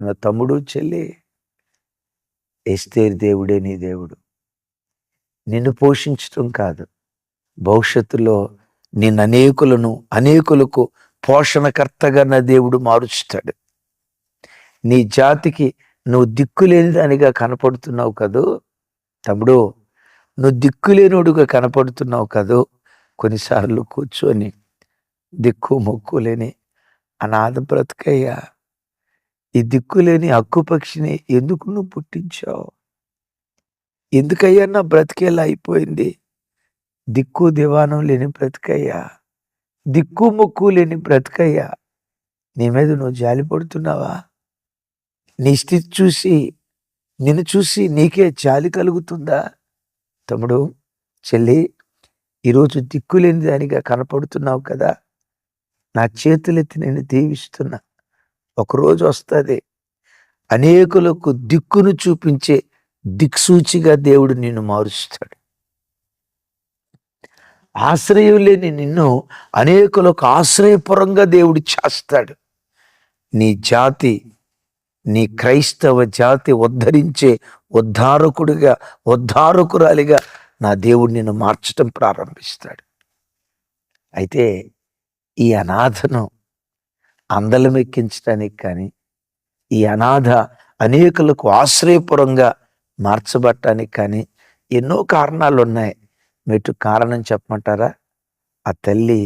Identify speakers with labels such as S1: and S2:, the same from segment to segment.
S1: నా తమ్ముడు చెల్లి, ఎస్తేరు దేవుడే నీ దేవుడు. నిన్ను పోషించటం కాదు, భవిష్యత్తులో నిన్ను అనేకులకు పోషణకర్తగా నా దేవుడు మారుస్తాడు. నీ జాతికి నువ్వు దిక్కులేని దానిగా కనపడుతున్నావు కదూ తమ్ముడు, నువ్వు దిక్కులేనుడుగా కనపడుతున్నావు కదూ. కొన్నిసార్లు కూర్చొని దిక్కు మొక్కు లేని అనాథ బ్రతుకయ్యా, ఈ దిక్కులేని హక్కుపక్షిని ఎందుకు నువ్వు పుట్టించావు? ఎందుకయ్యా నా బ్రతికేలా అయిపోయింది? దిక్కు దివానం లేని బ్రతికయ్యా, దిక్కు మొక్కు లేని బ్రతికయ్యా. నీ మీద నువ్వు జాలి పడుతున్నావా? నీ స్థితి చూసి, నిన్ను చూసి నీకే జాలి కలుగుతుందా? తమ్ముడు చెల్లి, ఈరోజు దిక్కులేని దానిగా కనపడుతున్నావు కదా, నా చేతులెత్తి నేను దీవిస్తున్నా. ఒకరోజు వస్తుంది, అనేకులకు దిక్కును చూపించే దిక్సూచిగా దేవుడు నిన్ను మారుస్తాడు. ఆశ్రయం లేని నిన్ను అనేకులకు ఆశ్రయపురంగా దేవుడు చేస్తాడు. నీ జాతి, నీ క్రైస్తవ జాతి ఉద్ధరించే ఉద్ధారకురాలిగా నా దేవుడు నిన్ను మార్చటం ప్రారంభిస్తాడు. అయితే ఈ అనాథను అందలం ఎక్కించడానికి కానీ, ఈ అనాథ అనేకులకు ఆశ్రయపురంగా మార్చబట్టానికి కానీ ఎన్నో కారణాలు ఉన్నాయి. మీకు కారణం చెప్పమంటారా? ఆ తల్లి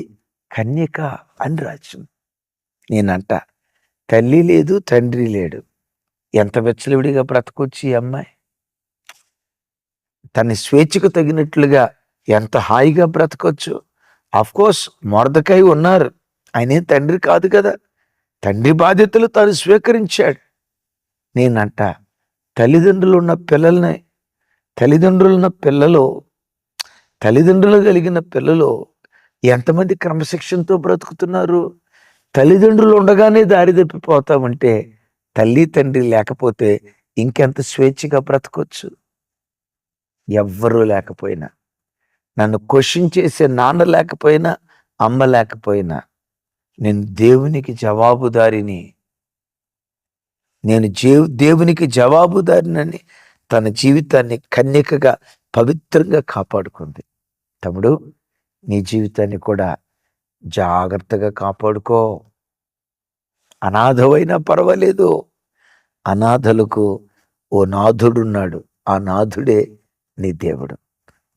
S1: కన్యక అని రాజ్యం. నేనంట, తల్లి లేదు తండ్రి లేడు, ఎంత వెచ్చలవిడిగా బ్రతకొచ్చి ఈ అమ్మాయి, తన స్వేచ్ఛకు తగినట్లుగా ఎంత హాయిగా బ్రతకొచ్చు. కోర్స్ మొర్దెకై ఉన్నారు, ఆయనే తండ్రి కాదు కదా, తండ్రి బాధ్యతలు తాను స్వీకరించాడు. నేనంట, తల్లిదండ్రులు కలిగిన పిల్లలు ఎంతమంది క్రమశిక్షణతో బ్రతుకుతున్నారు? తల్లిదండ్రులు ఉండగానే దారి తప్పిపోతామంటే, తల్లి తండ్రి లేకపోతే ఇంకెంత స్వేచ్ఛగా బ్రతకొచ్చు? ఎవ్వరూ లేకపోయినా, నన్ను క్వశ్చన్ చేసే నాన్న లేకపోయినా, అమ్మ లేకపోయినా, నేను దేవునికి జవాబుదారినని తన జీవితాన్ని కన్యకగా పవిత్రంగా కాపాడుకుంది. తమ్ముడు, నీ జీవితాన్ని కూడా జాగ్రత్తగా కాపాడుకో. అనాథవైనా పర్వాలేదు, అనాథలకు ఓ నాథుడున్నాడు, ఆ నాథుడే నీ దేవుడు.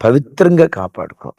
S1: పవిత్రంగా కాపాడుకో.